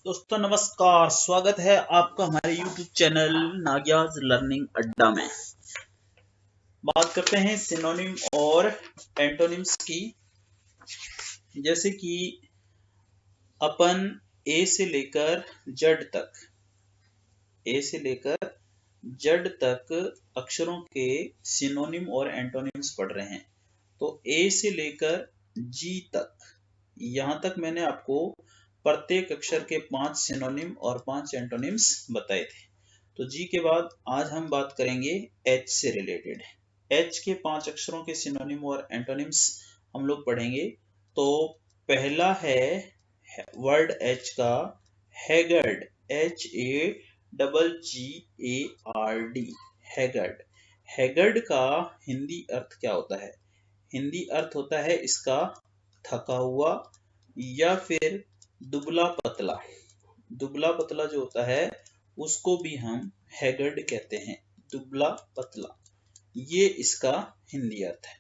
दोस्तों नमस्कार, स्वागत है आपका हमारे YouTube चैनल नागियाज लर्निंग अड्डा में। बात करते हैं सिनोनिम और एंटोनिम्स की। जैसे कि अपन ए से लेकर जेड तक अक्षरों के सिनोनिम और एंटोनिम्स पढ़ रहे हैं। तो ए से लेकर जी तक, यहां तक मैंने आपको प्रत्येक अक्षर के 5 सिनोनिम और 5 एंटोनिम्स बताए थे। तो जी के बाद आज हम बात करेंगे एच से रिलेटेड। एच के 5 अक्षरों के सिनोनिम और एंटोनिम्स हम लोग पढ़ेंगे। तो पहला है वर्ड एच का हैगर्ड, HAGGARD, हैगर्ड। हैगर्ड का हिंदी अर्थ क्या होता है? हिंदी अर्थ होता है इसका थका हुआ या फिर दुबला पतला। दुबला पतला जो होता है उसको भी हम हैगर्ड कहते हैं, दुबला पतला। ये इसका हिंदी अर्थ है।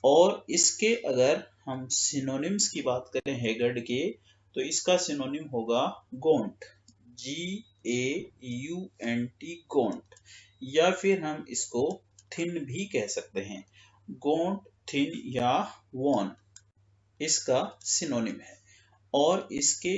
और इसके अगर हम सिनोनिम्स की बात करें हैगर्ड के, तो इसका सिनोनिम होगा गोंट, GAUNT, गोंट। या फिर हम इसको थिन भी कह सकते हैं, गोंट, थिन या वॉन इसका सिनोनिम है। और इसके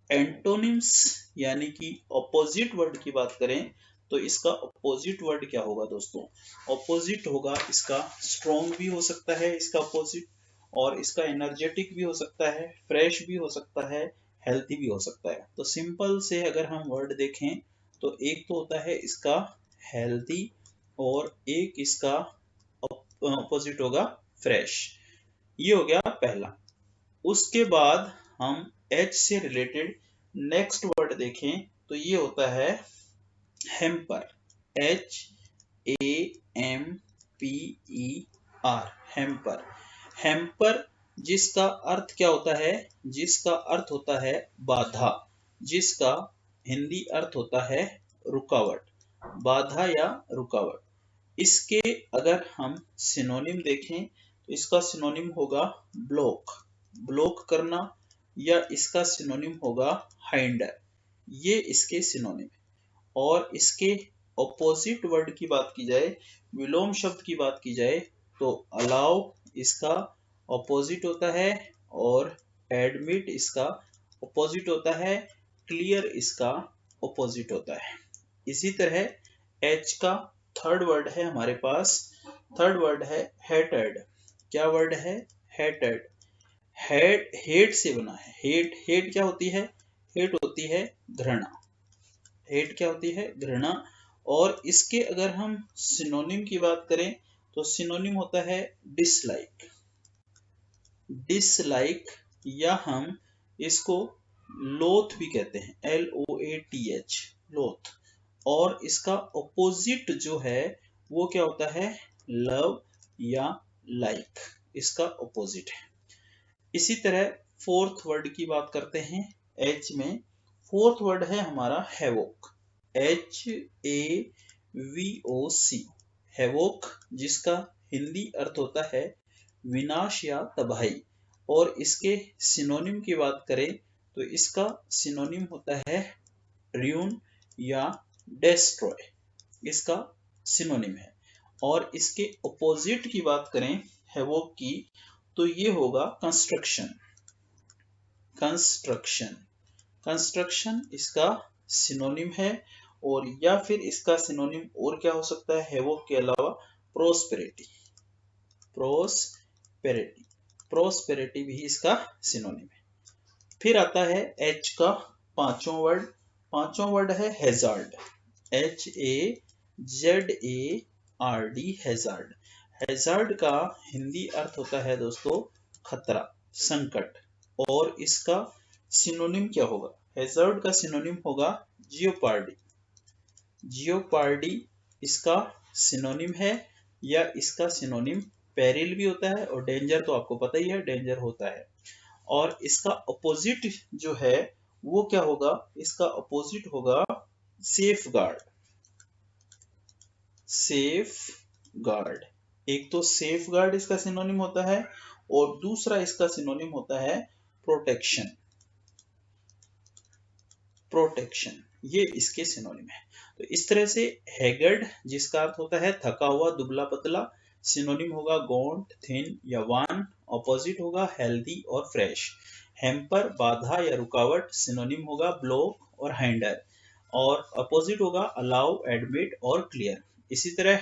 एंटोनिम्स यानी कि ऑपोजिट वर्ड की बात करें तो इसका ऑपोजिट वर्ड क्या होगा दोस्तों? ऑपोजिट होगा इसका स्ट्रॉन्ग भी हो सकता है इसका ऑपोजिट, और इसका एनर्जेटिक भी हो सकता है, फ्रेश भी हो सकता है, हेल्थी भी हो सकता है। तो सिंपल से अगर हम वर्ड देखें तो एक तो होता है इसका हेल्थी और एक इसका ऑपोजिट होगा फ्रेश। ये हो गया पहला। उसके बाद हम एच से रिलेटेड नेक्स्ट वर्ड देखें तो ये होता है हेम्पर, HAMPER, हेम्पर। हेम्पर जिसका अर्थ क्या होता है? जिसका अर्थ होता है बाधा, जिसका हिंदी अर्थ होता है रुकावट, बाधा या रुकावट। इसके अगर हम सिनोनिम देखें तो इसका सिनोनिम होगा ब्लॉक, ब्लॉक करना, या इसका सिनोनिम होगा हाइंडर। ये इसके सिनोनिम है। और इसके ऑपोजिट वर्ड की बात की जाए, विलोम शब्द की बात की जाए, तो अलाउ इसका ऑपोजिट होता है और एडमिट इसका ऑपोजिट होता है, क्लियर इसका ऑपोजिट होता है। इसी तरह एच का थर्ड वर्ड है हमारे पास, थर्ड वर्ड है हेटेड। क्या वर्ड है? हेटेड। हेट से बना है, हेट क्या होती है? हेट होती है घृणा, हेट क्या होती है? घृणा। और इसके अगर हम सिनोनिम की बात करें तो सिनोनिम होता है डिसलाइक, डिसलाइक, या हम इसको लोथ भी कहते हैं, LOATH, लोथ। और इसका ऑपोजिट जो है वो क्या होता है? लव या लाइक, इसका ऑपोजिट है। इसी तरह फोर्थ वर्ड की बात करते हैं एच में। फोर्थ वर्ड है हमारा हैवोक, HAVOC, हैवोक, जिसका हिंदी अर्थ होता है विनाश या तबाही। और इसके सिनोनिम की बात करें तो इसका सिनोनिम होता है र्यून या डेस्ट्रॉय, इसका सिनोनिम है। और इसके ऑपोजिट की बात करें हैवोक की तो ये होगा कंस्ट्रक्शन, कंस्ट्रक्शन, कंस्ट्रक्शन इसका सिनोनिम है। और या फिर इसका सिनोनिम और क्या हो सकता है हैवोक के अलावा? प्रोस्पेरिटी, प्रोस्पेरिटी, प्रोस्पेरिटी भी इसका सिनोनिम है। फिर आता है एच का पांचों वर्ड। पांचों वर्ड है हैजार्ड, HAZARD, हैजार्ड। हैजार्ड का हिंदी अर्थ होता है दोस्तों खतरा, संकट। और इसका सिनोनिम क्या होगा? हैजार्ड का सिनोनिम होगा जियोपार्डी, जियोपार्डी इसका सिनोनिम है। या इसका सिनोनिम पेरिल भी होता है, और डेंजर तो आपको पता ही है, डेंजर होता है। और इसका अपोजिट जो है वो क्या होगा? इसका अपोजिट होगा सेफ गार्ड, सेफ गार्ड। एक तो सेफ गार्ड इसका सिनोनिम होता है और दूसरा इसका सिनोनिम होता है प्रोटेक्शन, प्रोटेक्शन, ये इसके सिनोनिम है। तो इस तरह से हैगर्ड जिसका अर्थ होता है थका हुआ, दुबला पतला, सिनोनिम होगा गॉन्ट, थिन या वान। ऑपोजिट होगा हेल्दी और फ्रेश। हैम्पर बाधा या रुकावट, सिनोनिम होगा ब्लॉक और हाइंडर। और अपोजिट होगा अलाउ, एडमिट और क्लियर। इसी तरह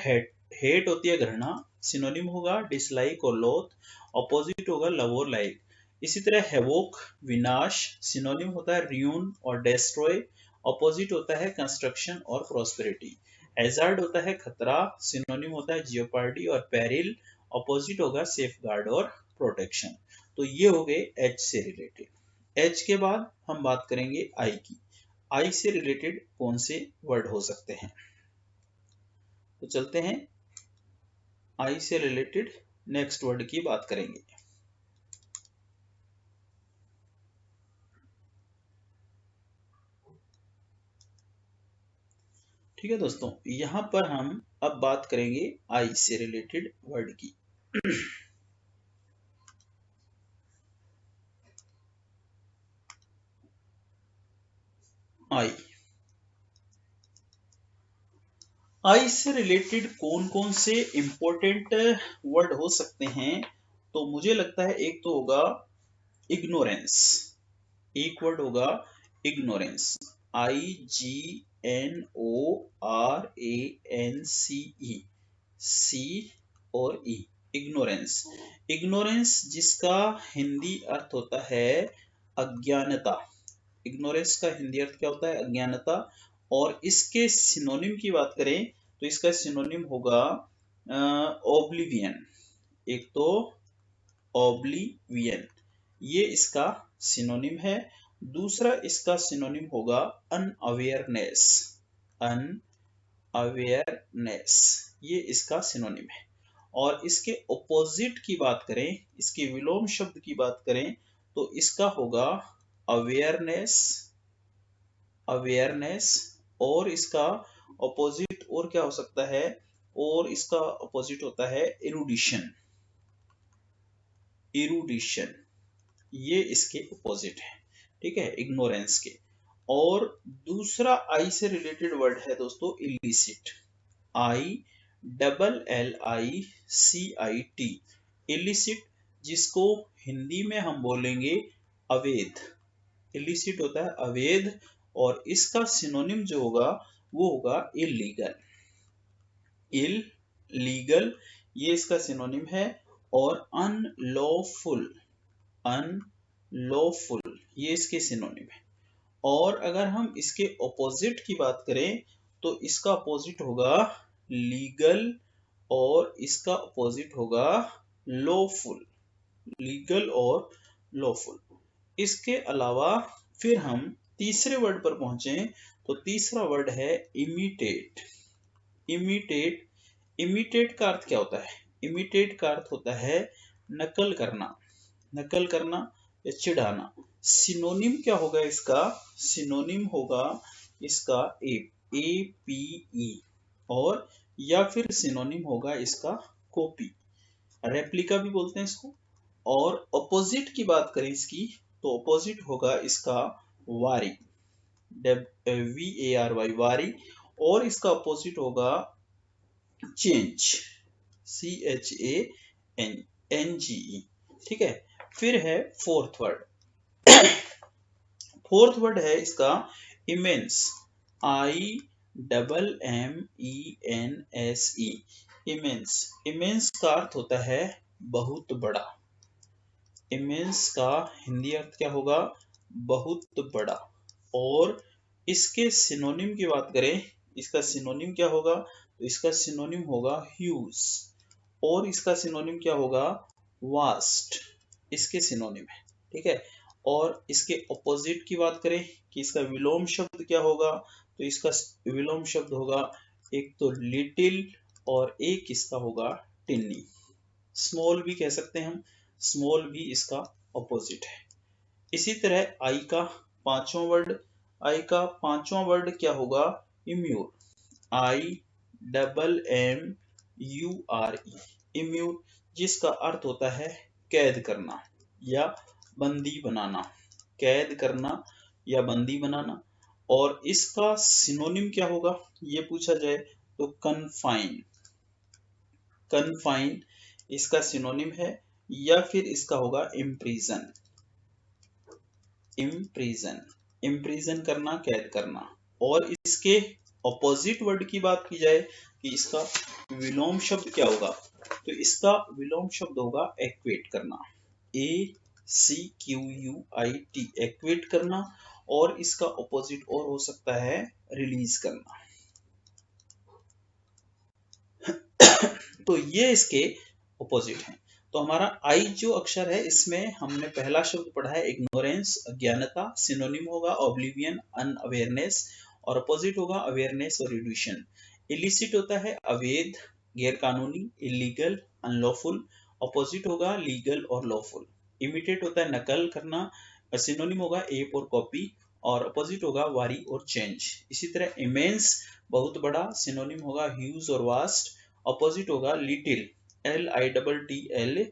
हेट होती है घृणा, सिनोनिम होगा डिसलाइक और लोथ। अपोजिट होगा लव और लाइक। इसी तरह हेवोक विनाश, सिनोनिम होता है रियून और डेस्ट्रॉय। अपोजिट होता है कंस्ट्रक्शन और प्रोस्पेरिटी। हैजार्ड होता है खतरा, सिनोनिम होता है जियोपार्डी और पेरिल। अपोजिट होगा सेफगार्ड और प्रोटेक्शन। तो ये हो गए एच से रिलेटेड। एच के बाद हम बात करेंगे आई की। आई से रिलेटेड कौन से वर्ड हो सकते हैं, तो चलते हैं आई से रिलेटेड नेक्स्ट वर्ड की बात करेंगे। ठीक है दोस्तों, यहां पर हम अब बात करेंगे आई से रिलेटेड वर्ड की। आई, आई से रिलेटेड कौन कौन से इंपॉर्टेंट वर्ड हो सकते हैं, तो मुझे लगता है एक तो होगा इग्नोरेंस। एक वर्ड होगा इग्नोरेंस, IGNORANCE, सी और ई, इग्नोरेंस। इग्नोरेंस जिसका हिंदी अर्थ होता है अज्ञानता। इग्नोरेंस का हिंदी अर्थ क्या होता है, अज्ञानता। और इसके सिनोनिम की बात करें तो इसका सिनोनिम होगा ओब्लिवियन। एक तो ओब्लिवियन, ये इसका सिनोनिम है। दूसरा इसका सिनोनिम होगा अनअवेयरनेस। अनअवेयरनेस, ये इसका सिनोनिम है। और इसके ऑपोजिट की बात करें, इसके विलोम शब्द की बात करें तो इसका होगा अवेयरनेस। अवेयरनेस, और इसका ऑपोजिट और क्या हो सकता है, और इसका ऑपोजिट होता है इरुडिशन। इरुडिशन, ये इसके ऑपोजिट है, ठीक है, इग्नोरेंस के। और दूसरा आई से रिलेटेड वर्ड है दोस्तों इलिसिट। ILLICIT, इलिसिट, जिसको हिंदी में हम बोलेंगे अवैध। इलिसिट होता है अवैध, और इसका सिनोनिम जो होगा वो होगा इलीगल। इलीगल, ये इसका सिनोनिम है। और अनलॉफुल, अनलॉफुल, ये इसके सिनोनिम है। और अगर हम इसके ऑपोजिट की बात करें तो इसका ऑपोजिट होगा लीगल, और इसका ऑपोजिट होगा लॉफुल। लीगल और लॉफुल। इसके अलावा फिर हम तीसरे वर्ड पर पहुंचे, तो तीसरा वर्ड है इमिटेट। इमिटेट, इमिटेट का अर्थ क्या होता है, इमिटेट का अर्थ होता है नकल करना। नकल करना या चिढ़ाना। सिनोनिम क्या होगा इसका, सिनोनिम होगा इसका APE, और या फिर सिनोनिम होगा इसका कॉपी, रेप्लिका भी बोलते हैं इसको। और ऑपोजिट की बात करें इसकी तो ऑपोजिट होगा इसका वारी, VARY, वारी। और इसका ऑपोजिट होगा चेंज, CHANGE, ठीक है। फिर है फोर्थ वर्ड। फोर्थ वर्ड है इसका इमेंस, IMMENSE, इमेंस। इमेंस का अर्थ होता है बहुत बड़ा। इमेंस का हिंदी अर्थ क्या होगा, बहुत बड़ा। और इसके सिनोनिम की बात करें, इसका सिनोनिम क्या होगा, तो इसका सिनोनिम होगा ह्यूज। और इसका सिनोनिम क्या होगा, वास्ट, इसके सिनोनिम है, ठीक है। और इसके ऑपोजिट की बात करें कि इसका विलोम शब्द क्या होगा, तो इसका विलोम शब्द होगा एक तो लिटिल, और एक इसका होगा टिन्नी। स्मॉल भी कह सकते हैं हम, स्मॉल भी इसका ऑपोजिट है। इसी तरह आई का पांचवा वर्ड, आई का पांचवा वर्ड क्या होगा, इम्यूर। IMMURE, इम्यूर, जिसका अर्थ होता है कैद करना या बंदी बनाना। कैद करना या बंदी बनाना। और इसका सिनोनिम क्या होगा ये पूछा जाए तो कन्फाइन, कन्फाइन इसका सिनोनिम है, या फिर इसका होगा इम्प्रीजन, इम्प्रीजन, इम्प्रीजन करना, कैद करना। और इसके ऑपोजिट वर्ड की बात की जाए कि इसका विलोम शब्द क्या होगा, तो इसका विलोम शब्द होगा एक्वेट करना, ACQUIT, एक्वेट करना। और इसका ऑपोजिट और हो सकता है रिलीज करना। तो ये इसके ऑपोजिट हैं। तो हमारा आई जो अक्षर है इसमें हमने पहला शब्द पढ़ा है इग्नोरेंस, अज्ञानता। सिनोनिम होगा ओब्लिवियन, अनअवेयरनेस, और अपोजिट होगा अवेयरनेस और इल्यूशन। इलिसिट होता है अवैध, गैर कानूनी, इलीगल, अनलॉफुल। अपोजिट होगा लीगल और लॉफुल। इमिटेट होता है नकल करना, सिनोनिम होगा एप और कॉपी, और अपोजिट होगा वारी और चेंज। इसी तरह इमेंस बहुत बड़ा, सिनोनिम होगा ह्यूज और वास्ट, अपोजिट होगा लिटिल, LITTLE,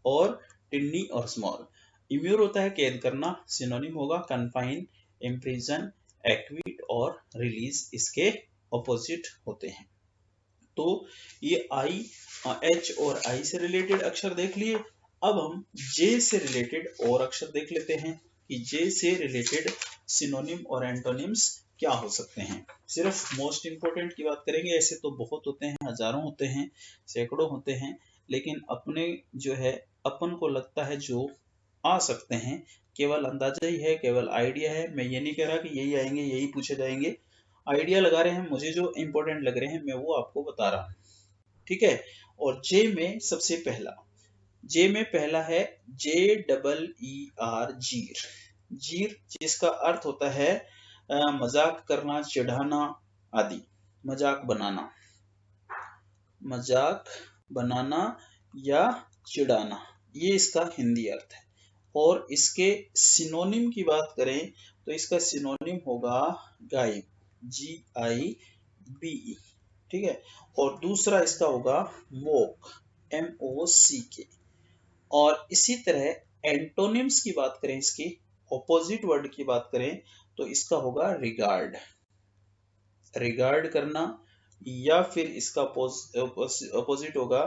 और टिन्नी और स्मॉल। इम्यूर होता है कैद करना, सिनोनिम होगा कन्फाइन, इम्प्रिजन, एक्विट और रिलीज, इसके ऑपोजिट होते हैं। तो ये आई, एच और आई से रिलेटेड अक्षर देख लिए। अब हम जे से रिलेटेड और अक्षर देख लेते हैं कि जे से रिलेटेड सिनोनिम और एंटोनिम्स क्या हो सकते हैं। सिर्फ मोस्ट इंपोर्टेंट की बात करेंगे, ऐसे तो बहुत होते हैं, हजारों होते हैं, सैकड़ों होते हैं, लेकिन अपने जो है अपन को लगता है जो आ सकते हैं, केवल अंदाजा ही है, केवल आइडिया है। मैं ये नहीं कह रहा कि यही आएंगे, यही पूछे जाएंगे, आइडिया लगा रहे हैं, मुझे जो इंपॉर्टेंट लग रहे हैं मैं वो आपको बता रहा हूँ, ठीक है। और जे में सबसे पहला, जे में पहला है JEER, जीर, जीर जिसका अर्थ होता है मजाक करना, चिढ़ाना आदि, मजाक बनाना, मजाक बनाना या चिढ़ाना, ये इसका हिंदी अर्थ है। और इसके सिनोनिम की बात करें तो इसका सिनोनिम होगा गाइब, GIBE, ठीक है। और दूसरा इसका होगा मोक, MOCK। और इसी तरह एंटोनिम्स की बात करें, इसकी ऑपोजिट वर्ड की बात करें तो इसका होगा रिगार्ड, रिगार्ड करना, या फिर इसका ऑपोजिट होगा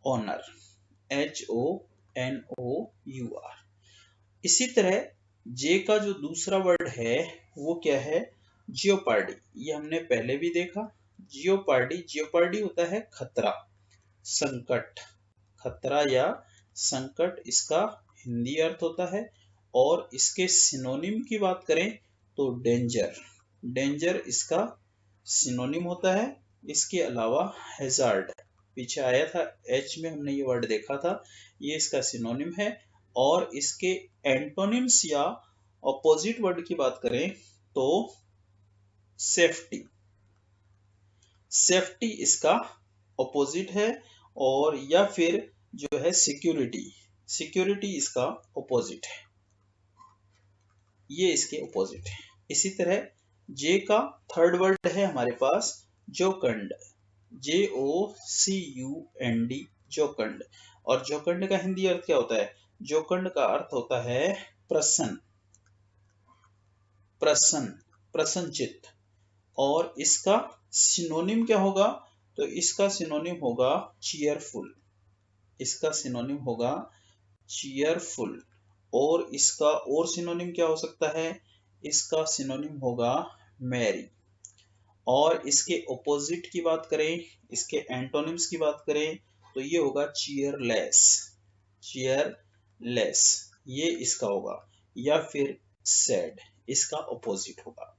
ऑनर, HONOUR। इसी तरह जे का जो दूसरा वर्ड है वो क्या है, जियोपार्डी। ये हमने पहले भी देखा, जियोपार्डी, जियोपार्डी होता है खतरा, संकट, खतरा या संकट इसका हिंदी अर्थ होता है। और इसके सिनोनिम की बात करें तो डेंजर, डेंजर इसका सिनोनिम होता है। इसके अलावा हैजार्ड, पीछे आया था एच में हमने ये वर्ड देखा था, ये इसका सिनोनिम है। और इसके एंटोनिम्स या ऑपोजिट वर्ड की बात करें तो सेफ्टी, सेफ्टी इसका ऑपोजिट है। और या फिर जो है सिक्योरिटी, सिक्योरिटी इसका ऑपोजिट है, ये इसके ऑपोजिट है। इसी तरह जे का थर्ड वर्ड है हमारे पास जोकंड, JOCUND, जोकंड। और जोकंड का हिंदी अर्थ क्या होता है, जोकंड का अर्थ होता है प्रसन्न, प्रसन्न, प्रसन्नचित्त। और इसका सिनोनिम क्या होगा, तो इसका सिनोनिम होगा चीयरफुल, इसका सिनोनिम होगा चीयरफुल। और इसका और सिनोनिम क्या हो सकता है, इसका सिनोनिम होगा मैरी। और इसके ऑपोजिट की बात करें, इसके एंटोनिम्स की बात करें तो ये होगा चीयरलेस, चीयरलेस ये इसका होगा, या फिर सैड इसका ऑपोजिट होगा।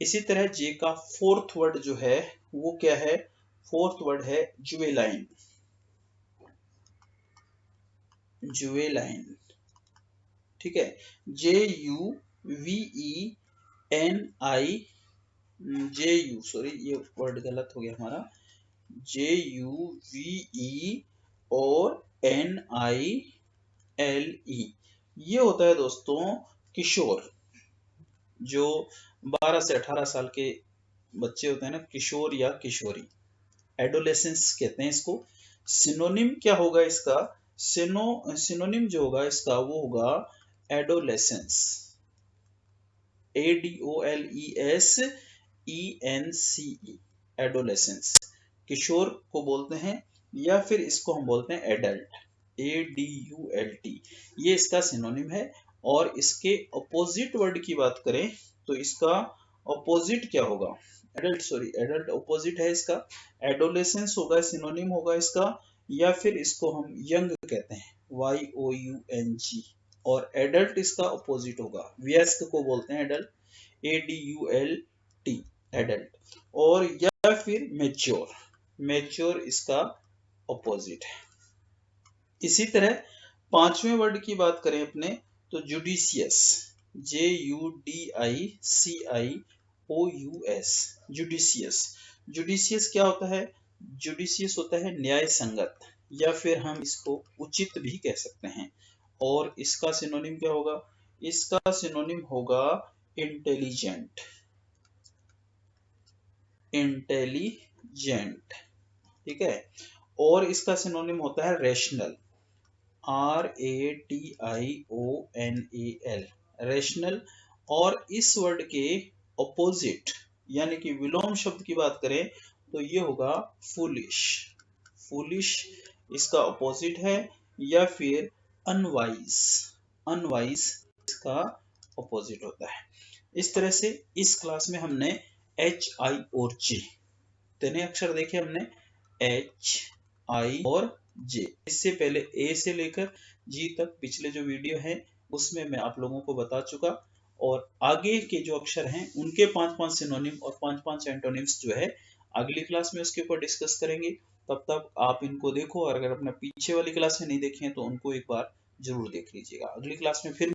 इसी तरह जे का फोर्थ वर्ड जो है वो क्या है, फोर्थ वर्ड है जुवेलाइन, जुवेलाइन, ठीक है। JUVENI, सॉरी ये वर्ड गलत हो गया हमारा, JUVE और NILE, ये होता है दोस्तों किशोर, जो 12 से 18 साल के बच्चे होते हैं ना, किशोर या किशोरी, एडोलेसेंस कहते हैं इसको। सिनोनिम क्या होगा इसका, सिनोनिम जो होगा इसका वो होगा एडोलेसेंस, ADOLESENCE, एडोलेसेंस, किशोर को बोलते हैं, या फिर इसको हम बोलते हैं एडल्ट, ADULT, ये इसका सिनोनिम है। और इसके अपोजिट वर्ड की बात करें तो इसका अपोजिट क्या होगा? एडल्ट अपोजिट है इसका, एडोलेसेंस होगा, सिनोनिम होगा इसका, या फिर इसको हम यंग कहते हैं, YOUNG, और एडल्ट इसका अपोजिट होगा, वयस्क को बोलते हैं एडल्ट, ADULT, एडल्ट, और या फिर मैच्योर इसका अपोजिट है। इसी तरह पांचवें वर्ड की बात करें अपने तो जुडिशियस, JUDICIOUS, जुडिशियस क्या होता है? जुडिशियस होता है न्याय संगत, या फिर हम इसको उचित भी कह सकते हैं। और इसका सिनोनिम क्या होगा? इसका सिनोनिम होगा इंटेलिजेंट, ठीक है। और इसका सिनोनिम होता है रेशनल, RATIONAL, रेशनल। और इस वर्ड के अपोजिट यानी कि विलोम शब्द की बात करें तो ये होगा फूलिश इसका अपोजिट है, या फिर अनवाइज इसका अपोजिट होता है। इस तरह से इस क्लास में हमने H, I और J तीन अक्षर देखे हमने, H, I और J। इससे पहले A से लेकर G तक पिछले जो वीडियो हैं उसमें मैं आप लोगों को बता चुका, और आगे के जो अक्षर हैं उनके 5-5 सिनोनिम और 5-5 एंटोनिम्स जो है अगली क्लास में उसके ऊपर डिस्कस करेंगे। तब तक आप इनको देखो, और अगर अपना पीछे वाली क्लास में नहीं देखे हैं तो उनको एक बार जरूर देख लीजिएगा। अगली क्लास में फिर